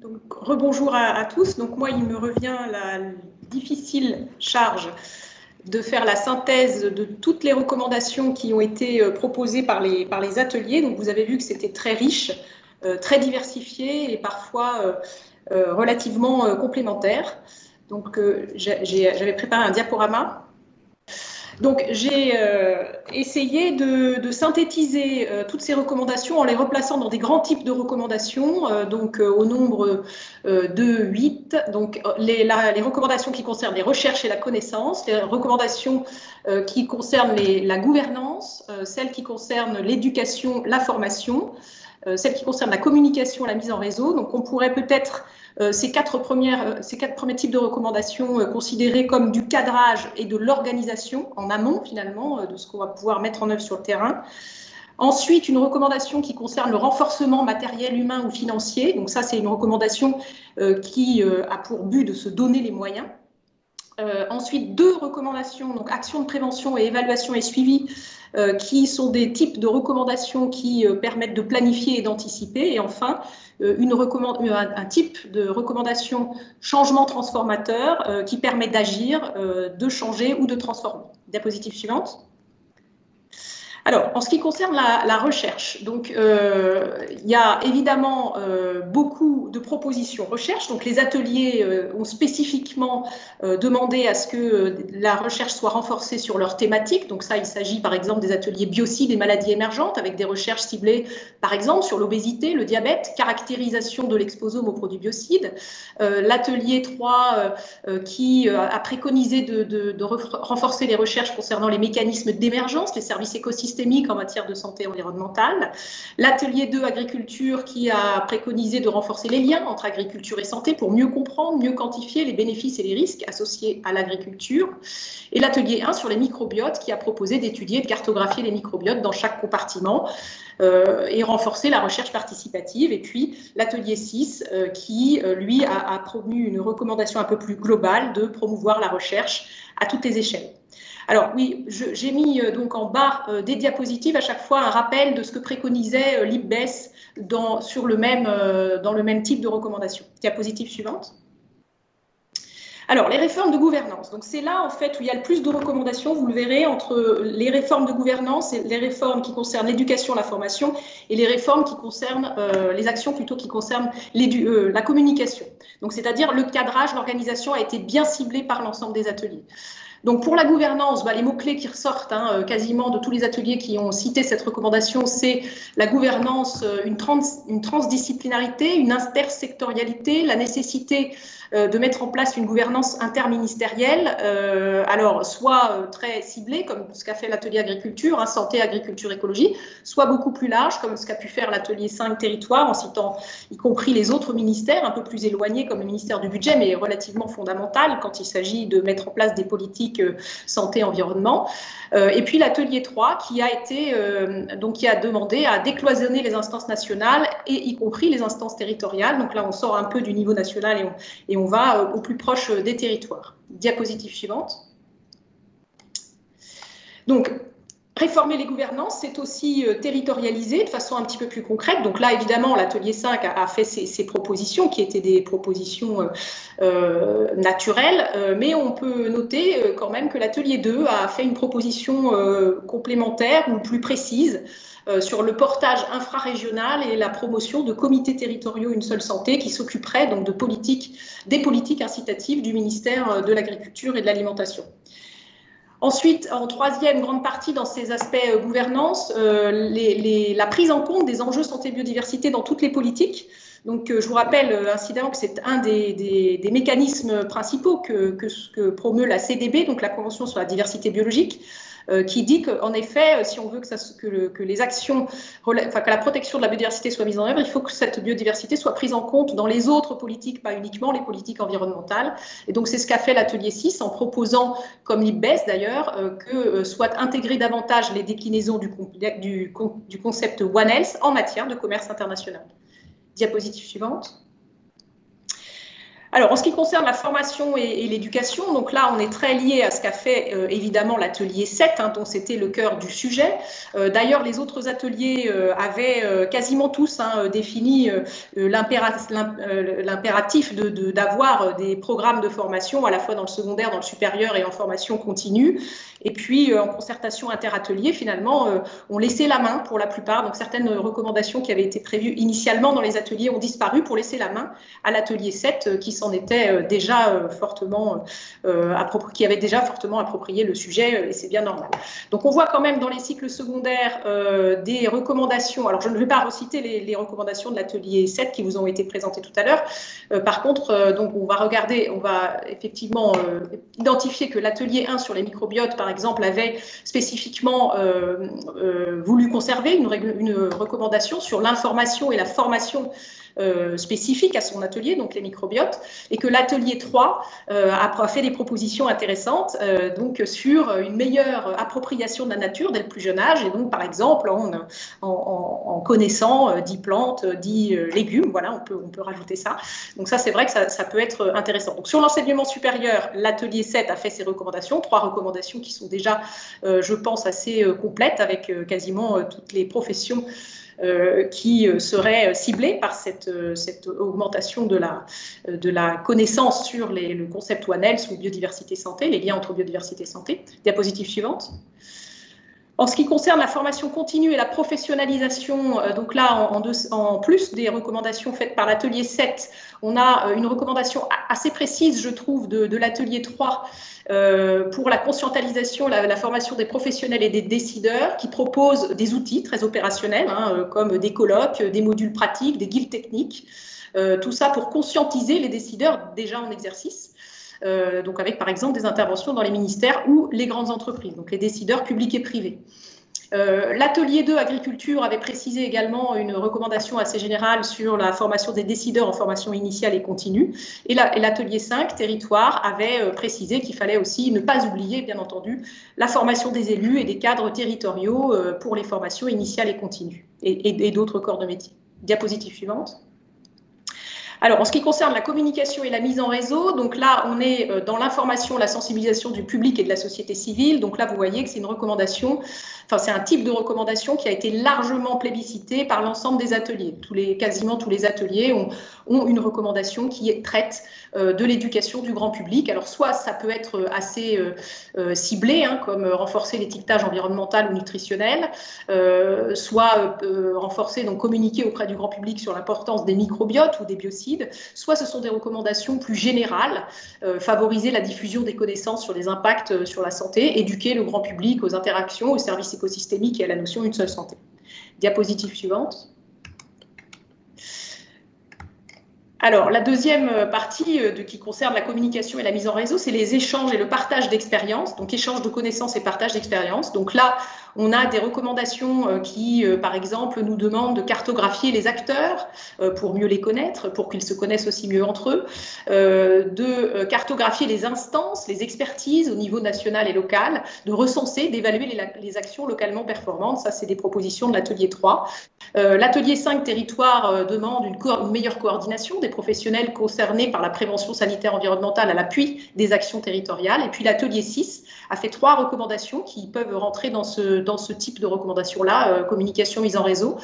Donc, rebonjour à tous. Donc, moi, il me revient la difficile charge de faire la synthèse de toutes les recommandations qui ont été proposées par les ateliers. Donc, vous avez vu que c'était très riche, très diversifié et parfois relativement complémentaire. Donc, j'avais préparé un diaporama. Donc, j'ai essayé de synthétiser toutes ces recommandations en les replaçant dans des grands types de recommandations, au nombre de 8. Donc, les recommandations qui concernent les recherches et la connaissance, les recommandations qui concernent la gouvernance, celles qui concernent l'éducation, la formation, celles qui concernent la communication, la mise en réseau. Donc, on pourrait peut-être ces quatre premiers types de recommandations considérés comme du cadrage et de l'organisation en amont, finalement, de ce qu'on va pouvoir mettre en œuvre sur le terrain. Ensuite, une recommandation qui concerne le renforcement matériel, humain ou financier. Donc ça, c'est une recommandation qui a pour but de se donner les moyens. Ensuite, 2 recommandations, donc action de prévention et évaluation et suivi, qui sont des types de recommandations qui permettent de planifier et d'anticiper. Et enfin, un type de recommandation changement transformateur qui permet d'agir, de changer ou de transformer. Diapositive suivante. Alors, en ce qui concerne la recherche, donc il y a évidemment beaucoup de propositions recherche. Donc, les ateliers ont spécifiquement demandé à ce que la recherche soit renforcée sur leur thématique. Donc, ça, il s'agit par exemple des ateliers biocides et maladies émergentes avec des recherches ciblées, par exemple, sur l'obésité, le diabète, caractérisation de l'exposome aux produits biocides. L'atelier 3 qui a préconisé de renforcer les recherches concernant les mécanismes d'émergence, les services écosystémiques en matière de santé environnementale. L'atelier 2 agriculture qui a préconisé de renforcer les liens entre agriculture et santé pour mieux comprendre, mieux quantifier les bénéfices et les risques associés à l'agriculture. Et l'atelier 1 sur les microbiotes qui a proposé d'étudier et de cartographier les microbiotes dans chaque compartiment et renforcer la recherche participative. Et puis l'atelier 6 qui, lui, a promu une recommandation un peu plus globale de promouvoir la recherche à toutes les échelles. Alors oui, j'ai mis donc en bas des diapositives à chaque fois un rappel de ce que préconisait l'IPBES dans le même type de recommandation. Diapositive suivante. Alors, les réformes de gouvernance. Donc, c'est là, en fait, où il y a le plus de recommandations, vous le verrez, entre les réformes de gouvernance et les réformes qui concernent l'éducation, la formation, et les réformes qui concernent, les actions plutôt qui concernent la communication. Donc, c'est-à-dire le cadrage, l'organisation a été bien ciblée par l'ensemble des ateliers. Donc, pour la gouvernance, les mots-clés qui ressortent quasiment de tous les ateliers qui ont cité cette recommandation, c'est la gouvernance, une transdisciplinarité, une intersectorialité, la nécessité de mettre en place une gouvernance interministérielle, alors soit très ciblée, comme ce qu'a fait l'atelier agriculture, santé, agriculture, écologie, soit beaucoup plus large, comme ce qu'a pu faire l'atelier 5 territoire, en citant y compris les autres ministères, un peu plus éloignés, comme le ministère du budget, mais relativement fondamental quand il s'agit de mettre en place des politiques santé, environnement. Et puis l'atelier 3 qui a demandé à décloisonner les instances nationales et y compris les instances territoriales. Donc là, on sort un peu du niveau national et on va au plus proche des territoires. Diapositive suivante. Donc, réformer les gouvernances, c'est aussi territorialiser de façon un petit peu plus concrète. Donc là, évidemment, l'atelier 5 a fait ses propositions, qui étaient des propositions naturelles, mais on peut noter quand même que l'atelier 2 a fait une proposition complémentaire ou plus précise sur le portage infrarégional et la promotion de comités territoriaux Une Seule Santé qui s'occuperaient donc des politiques incitatives du ministère de l'Agriculture et de l'Alimentation. Ensuite, en troisième grande partie dans ces aspects gouvernance, la prise en compte des enjeux santé-biodiversité dans toutes les politiques. Donc, je vous rappelle incidemment que c'est un des mécanismes principaux que promeut la CDB, donc la Convention sur la diversité biologique, qui dit qu'en effet, si on veut que les actions, que la protection de la biodiversité soit mise en œuvre, il faut que cette biodiversité soit prise en compte dans les autres politiques, pas uniquement les politiques environnementales. Et donc, c'est ce qu'a fait l'atelier 6 en proposant, comme l'IPBES d'ailleurs, que soient intégrées davantage les déclinaisons du concept One Health en matière de commerce international. Diapositive suivante. Alors, en ce qui concerne la formation et l'éducation, donc là, on est très lié à ce qu'a fait évidemment l'atelier 7, hein, dont c'était le cœur du sujet. D'ailleurs, les autres ateliers avaient quasiment tous défini l'impératif d'avoir des programmes de formation à la fois dans le secondaire, dans le supérieur et en formation continue. Et puis, en concertation interatelier, finalement, on laissait la main pour la plupart. Donc, certaines recommandations qui avaient été prévues initialement dans les ateliers ont disparu pour laisser la main à l'atelier 7 qui s'en était déjà qui avait déjà fortement approprié le sujet, et c'est bien normal. Donc, on voit quand même dans les cycles secondaires des recommandations. Alors, je ne vais pas reciter les recommandations de l'atelier 7 qui vous ont été présentées tout à l'heure. Par contre, donc on va effectivement identifier que l'atelier 1 sur les microbiotes, par exemple, avait spécifiquement voulu conserver une recommandation sur l'information et la formation spécifique à son atelier, donc les microbiotes, et que l'atelier 3 a fait des propositions intéressantes donc sur une meilleure appropriation de la nature dès le plus jeune âge, et donc par exemple en connaissant 10 plantes, 10 légumes, voilà, on peut rajouter ça. Donc ça, c'est vrai que ça peut être intéressant. Donc sur l'enseignement supérieur, l'atelier 7 a fait ses recommandations, 3 recommandations qui sont déjà, je pense, assez complètes avec quasiment toutes les professions qui seraient ciblées par cette augmentation de la connaissance sur le concept One Health ou biodiversité santé, les liens entre biodiversité et santé. Diapositive suivante. En ce qui concerne la formation continue et la professionnalisation, donc là, en plus des recommandations faites par l'atelier 7, on a une recommandation assez précise, je trouve, de l'atelier 3 pour la conscientisation, la formation des professionnels et des décideurs, qui propose des outils très opérationnels, comme des colloques, des modules pratiques, des guides techniques, tout ça pour conscientiser les décideurs déjà en exercice. Donc avec par exemple des interventions dans les ministères ou les grandes entreprises, donc les décideurs publics et privés. L'atelier 2 agriculture avait précisé également une recommandation assez générale sur la formation des décideurs en formation initiale et continue, et l'atelier 5 territoire avait précisé qu'il fallait aussi ne pas oublier bien entendu la formation des élus et des cadres territoriaux pour les formations initiales et continues et d'autres corps de métier. Diapositive suivante. Alors, en ce qui concerne la communication et la mise en réseau, donc là, on est dans l'information, la sensibilisation du public et de la société civile. Donc là, vous voyez que c'est une recommandation, enfin, c'est un type de recommandation qui a été largement plébiscité par l'ensemble des ateliers. Quasiment tous les ateliers ont une recommandation qui traite de l'éducation du grand public. Alors, soit ça peut être assez ciblé, comme renforcer l'étiquetage environnemental ou nutritionnel, soit renforcer, donc communiquer auprès du grand public sur l'importance des microbiotes ou des biocides. Soit ce sont des recommandations plus générales, favoriser la diffusion des connaissances sur les impacts sur la santé, éduquer le grand public aux interactions, aux services écosystémiques et à la notion d'une seule santé. Diapositive suivante. Alors, la deuxième partie qui concerne la communication et la mise en réseau, c'est les échanges et le partage d'expériences, donc échange de connaissances et partage d'expériences. Donc là, on a des recommandations qui, par exemple, nous demandent de cartographier les acteurs pour mieux les connaître, pour qu'ils se connaissent aussi mieux entre eux, de cartographier les instances, les expertises au niveau national et local, de recenser, d'évaluer les actions localement performantes. Ça, c'est des propositions de l'atelier 3. L'atelier 5 territoire demande une meilleure coordination des professionnels concernés par la prévention sanitaire environnementale à l'appui des actions territoriales. Et puis l'atelier 6 a fait 3 recommandations qui peuvent rentrer dans ce type de recommandations-là, communication, mise en réseau.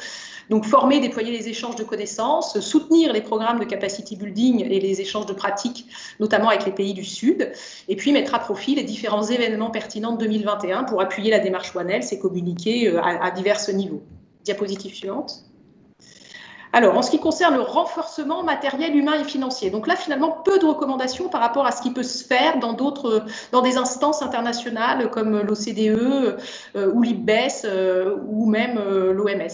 Donc former, déployer les échanges de connaissances, soutenir les programmes de capacity building et les échanges de pratiques, notamment avec les pays du Sud, et puis mettre à profit les différents événements pertinents de 2021 pour appuyer la démarche One Health et communiquer à divers niveaux. Diapositive suivante. Alors, en ce qui concerne le renforcement matériel, humain et financier, donc là, finalement, peu de recommandations par rapport à ce qui peut se faire dans des instances internationales comme l'OCDE ou l'IPBES ou même l'OMS.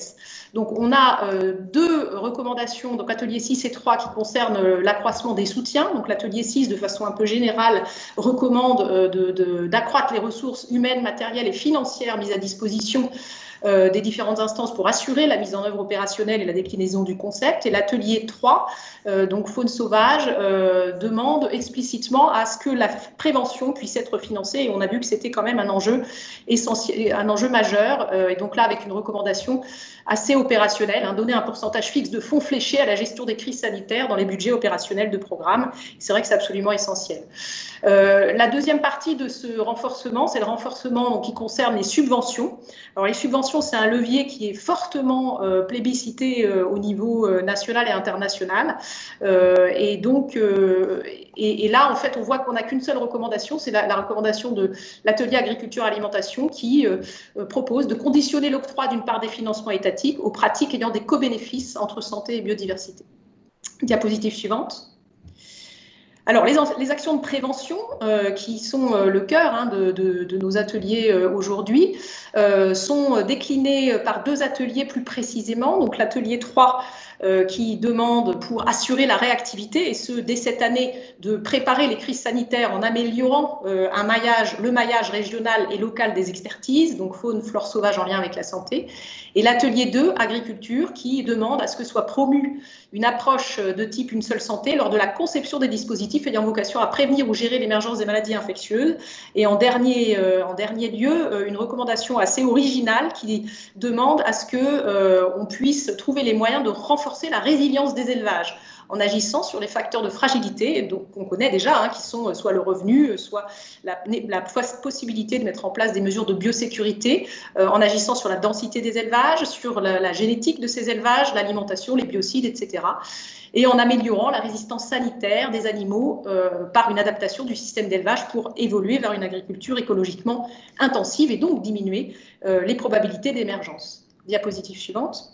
Donc, on a 2 recommandations, donc l'atelier 6 et 3, qui concernent l'accroissement des soutiens. Donc, l'atelier 6, de façon un peu générale, recommande d'accroître les ressources humaines, matérielles et financières mises à disposition des différentes instances pour assurer la mise en œuvre opérationnelle et la déclinaison du concept. Et l'atelier 3, donc faune sauvage, demande explicitement à ce que la prévention puisse être financée. Et on a vu que c'était quand même un enjeu essentiel, un enjeu majeur. Et donc là, avec une recommandation assez opérationnelle, donner un pourcentage fixe de fonds fléchés à la gestion des crises sanitaires dans les budgets opérationnels de programme. C'est vrai que c'est absolument essentiel. La deuxième partie de ce renforcement, c'est le renforcement qui concerne les subventions. Alors les subventions, c'est un levier qui est fortement plébiscité au niveau national et international. Et donc, et là, en fait, on voit qu'on n'a qu'une seule recommandation, c'est la recommandation de l'atelier agriculture-alimentation qui propose de conditionner l'octroi d'une part des financements étatiques aux pratiques ayant des co-bénéfices entre santé et biodiversité. Diapositive suivante. Alors, les actions de prévention qui sont le cœur de nos ateliers aujourd'hui sont déclinées par 2 ateliers plus précisément. Donc, l'atelier 3 qui demande pour assurer la réactivité, et ce, dès cette année, de préparer les crises sanitaires en améliorant le maillage régional et local des expertises, donc faune, flore sauvage en lien avec la santé. Et l'atelier 2, agriculture, qui demande à ce que soit promue une approche de type une seule santé lors de la conception des dispositifs ayant vocation à prévenir ou gérer l'émergence des maladies infectieuses. Et en dernier lieu, une recommandation assez originale qui demande à ce qu'on puisse trouver les moyens de renforcer la résilience des élevages en agissant sur les facteurs de fragilité, donc qu'on connaît déjà, qui sont soit le revenu, soit la possibilité de mettre en place des mesures de biosécurité, en agissant sur la densité des élevages, sur la génétique de ces élevages, l'alimentation, les biocides, etc. Et en améliorant la résistance sanitaire des animaux par une adaptation du système d'élevage pour évoluer vers une agriculture écologiquement intensive et donc diminuer les probabilités d'émergence. Diapositive suivante.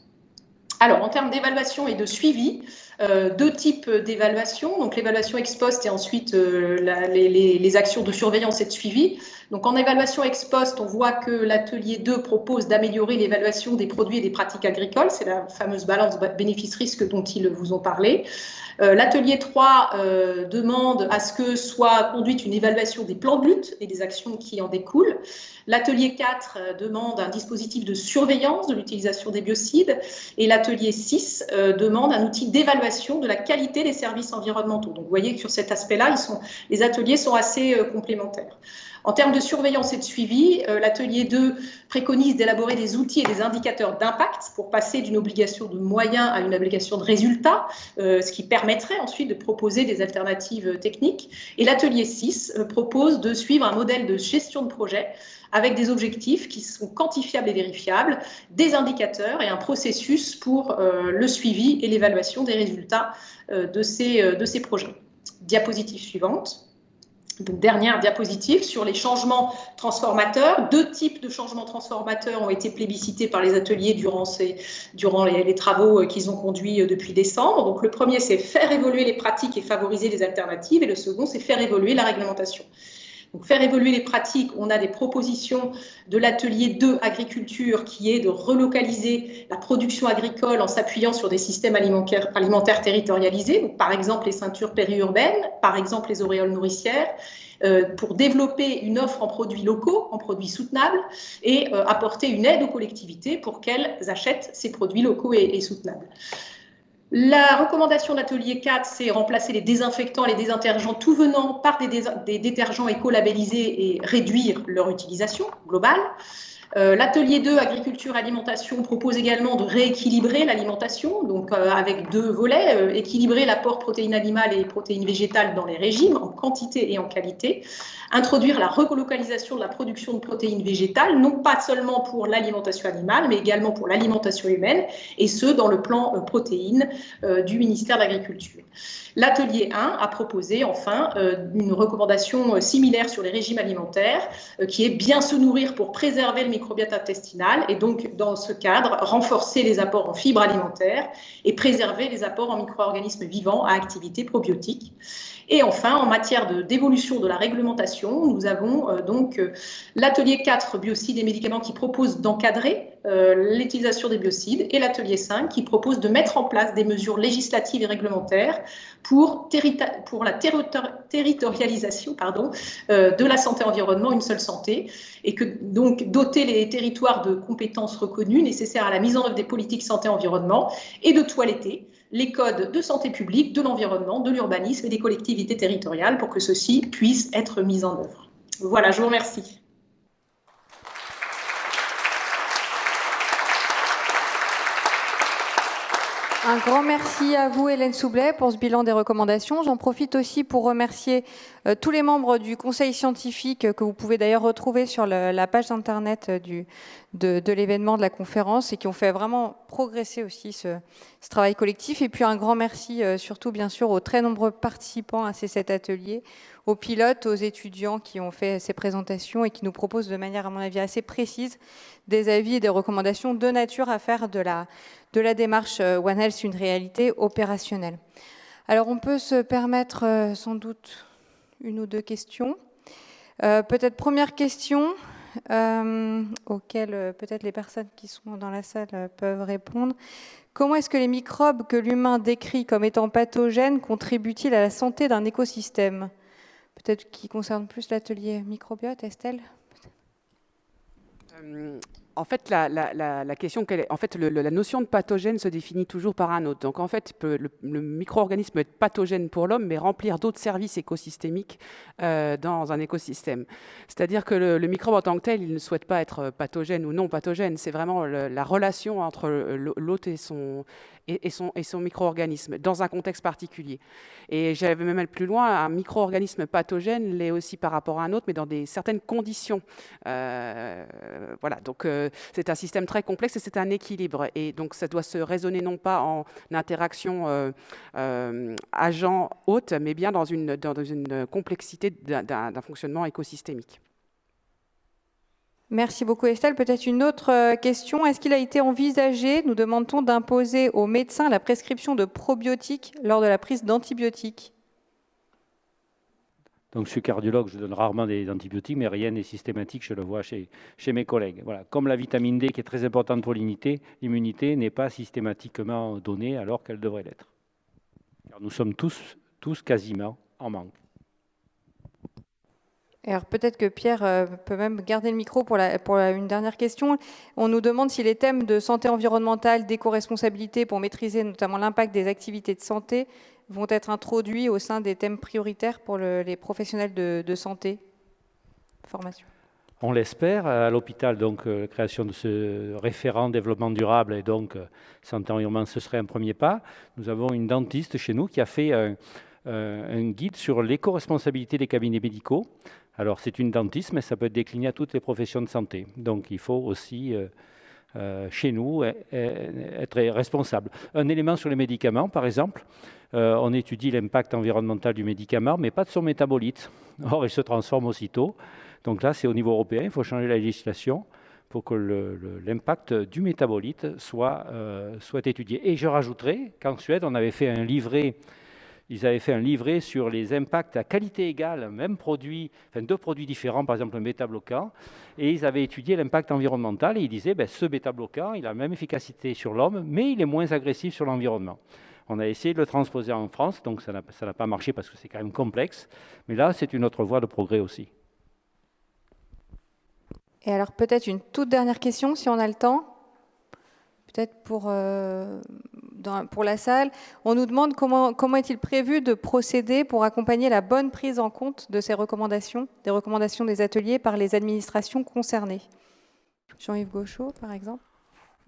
Alors, en termes d'évaluation et de suivi, 2 types d'évaluation, donc l'évaluation ex post et ensuite les actions de surveillance et de suivi. Donc, en évaluation ex post, on voit que l'atelier 2 propose d'améliorer l'évaluation des produits et des pratiques agricoles. C'est la fameuse balance bénéfice-risque dont ils vous ont parlé. L'atelier 3 demande à ce que soit conduite une évaluation des plans de lutte et des actions qui en découlent. L'atelier 4 demande un dispositif de surveillance de l'utilisation des biocides. Et l'atelier 6 demande un outil d'évaluation de la qualité des services environnementaux. Donc vous voyez que sur cet aspect-là, les ateliers sont assez complémentaires. En termes de surveillance et de suivi, l'atelier 2 préconise d'élaborer des outils et des indicateurs d'impact pour passer d'une obligation de moyens à une obligation de résultats, ce qui permettrait ensuite de proposer des alternatives techniques. Et l'atelier 6 propose de suivre un modèle de gestion de projet avec des objectifs qui sont quantifiables et vérifiables, des indicateurs et un processus pour le suivi et l'évaluation des résultats de ces projets. Diapositive suivante. Donc, dernière diapositive sur les changements transformateurs. 2 types de changements transformateurs ont été plébiscités par les ateliers durant les travaux qu'ils ont conduits depuis décembre. Donc, le premier, c'est faire évoluer les pratiques et favoriser les alternatives. Et le second, c'est faire évoluer la réglementation. Donc, faire évoluer les pratiques, on a des propositions de l'atelier 2 agriculture qui est de relocaliser la production agricole en s'appuyant sur des systèmes alimentaires territorialisés, donc par exemple les ceintures périurbaines, par exemple les auréoles nourricières, pour développer une offre en produits locaux, en produits soutenables et apporter une aide aux collectivités pour qu'elles achètent ces produits locaux et soutenables. La recommandation de l'atelier 4, c'est remplacer les désinfectants et les désintergents tout venant par des détergents éco-labellisés et réduire leur utilisation globale. L'atelier 2, agriculture, alimentation, propose également de rééquilibrer l'alimentation, donc avec 2 volets, équilibrer l'apport protéines animales et protéines végétales dans les régimes, en quantité et en qualité, introduire la relocalisation de la production de protéines végétales, non pas seulement pour l'alimentation animale, mais également pour l'alimentation humaine, et ce, dans le plan protéines du ministère de l'Agriculture. L'atelier 1 a proposé enfin une recommandation similaire sur les régimes alimentaires, qui est bien se nourrir pour préserver le microbiote intestinal et donc, dans ce cadre, renforcer les apports en fibres alimentaires et préserver les apports en micro-organismes vivants à activité probiotique. Et enfin, en matière d'évolution de la réglementation, nous avons donc l'atelier 4 biocides et médicaments qui propose d'encadrer l'utilisation des biocides, et l'atelier 5 qui propose de mettre en place des mesures législatives et réglementaires pour la territorialisation de la santé-environnement, une seule santé, et que donc doter les territoires de compétences reconnues nécessaires à la mise en œuvre des politiques santé-environnement et de toiletter les codes de santé publique, de l'environnement, de l'urbanisme et des collectivités territoriales pour que ceux-ci puissent être mis en œuvre. Voilà, je vous remercie. Un grand merci à vous, Hélène Soublet, pour ce bilan des recommandations. J'en profite aussi pour remercier tous les membres du conseil scientifique, que vous pouvez d'ailleurs retrouver sur la page internet de l'événement, de la conférence, et qui ont fait vraiment progresser aussi ce travail collectif. Et puis un grand merci surtout, bien sûr, aux très nombreux participants à ces 7 ateliers, aux pilotes, aux étudiants qui ont fait ces présentations et qui nous proposent de manière, à mon avis, assez précise des avis et des recommandations de nature à faire de la démarche One Health une réalité opérationnelle. Alors on peut se permettre sans doute une ou deux questions. Peut-être première question auxquelles peut-être les personnes qui sont dans la salle peuvent répondre. Comment est-ce que les microbes que l'humain décrit comme étant pathogènes contribuent-ils à la santé d'un écosystème? Peut-être qui concerne plus l'atelier microbiote, Estelle? En fait, la question, en fait, la notion de pathogène se définit toujours par un autre. Donc, en fait, le micro-organisme peut être pathogène pour l'homme, mais remplir d'autres services écosystémiques dans un écosystème. C'est-à-dire que le microbe en tant que tel, il ne souhaite pas être pathogène ou non pathogène. C'est vraiment la relation entre l'hôte et son micro-organisme dans un contexte particulier. Et j'avais même aller plus loin, un micro-organisme pathogène l'est aussi par rapport à un autre, mais dans certaines conditions. Voilà, donc c'est un système très complexe et c'est un équilibre. Et donc ça doit se raisonner non pas en interaction agent-hôte, mais bien dans une complexité d'un fonctionnement écosystémique. Merci beaucoup Estelle. Peut-être une autre question. Est-ce qu'il a été envisagé, nous demande-t-on, d'imposer aux médecins la prescription de probiotiques lors de la prise d'antibiotiques? Donc, je suis cardiologue, je donne rarement des antibiotiques, mais rien n'est systématique, je le vois chez mes collègues. Voilà. Comme la vitamine D, qui est très importante pour l'immunité, n'est pas systématiquement donnée alors qu'elle devrait l'être. Car nous sommes tous quasiment en manque. Alors peut-être que Pierre peut même garder le micro pour une dernière question. On nous demande si les thèmes de santé environnementale, d'éco-responsabilité pour maîtriser notamment l'impact des activités de santé vont être introduits au sein des thèmes prioritaires pour les professionnels de santé. Formation. On l'espère. À l'hôpital, donc, la création de ce référent développement durable et donc santé environnement, ce serait un premier pas. Nous avons une dentiste chez nous qui a fait un guide sur l'éco-responsabilité des cabinets médicaux. Alors, c'est une dentiste, mais ça peut être décliné à toutes les professions de santé. Donc, il faut aussi, chez nous, être responsable. Un élément sur les médicaments, par exemple, on étudie l'impact environnemental du médicament, mais pas de son métabolite. Or, il se transforme aussitôt. Donc là, c'est au niveau européen, il faut changer la législation pour que l'impact du métabolite soit étudié. Et je rajouterai qu'en Suède, on avait fait un livret. Ils avaient fait un livret sur les impacts à qualité égale, même produit, enfin deux produits différents, par exemple un bêta-bloquant, et ils avaient étudié l'impact environnemental et ils disaient ce bêta-bloquant, il a la même efficacité sur l'homme, mais il est moins agressif sur l'environnement. On a essayé de le transposer en France, donc ça n'a pas marché parce que c'est quand même complexe, mais là c'est une autre voie de progrès aussi. Et alors peut-être une toute dernière question si on a le temps. Peut-être pour la salle, on nous demande comment est-il prévu de procéder pour accompagner la bonne prise en compte de ces recommandations, des recommandations des ateliers par les administrations concernées. Jean-Yves Gauchot, par exemple.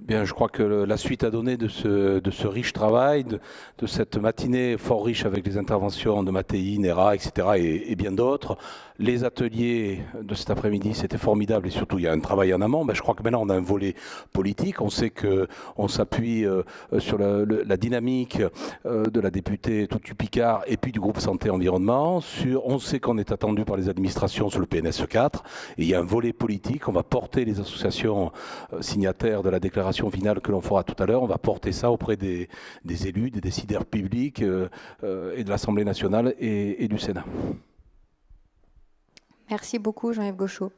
Bien, je crois que la suite à donner de ce riche travail, de cette matinée fort riche avec les interventions de Mattei, Nera, etc. et bien d'autres, les ateliers de cet après-midi, c'était formidable et surtout il y a un travail en amont. Je crois que maintenant on a un volet politique. On sait qu'on s'appuie sur la dynamique de la députée Toutu Picard et puis du groupe Santé Environnement. On sait qu'on est attendu par les administrations sur le PNSE 4 et il y a un volet politique. On va porter les associations signataires de la déclaration finale que l'on fera tout à l'heure, on va porter ça auprès des élus, des décideurs publics et de l'Assemblée nationale et du Sénat. Merci beaucoup Jean-Yves Gauchot.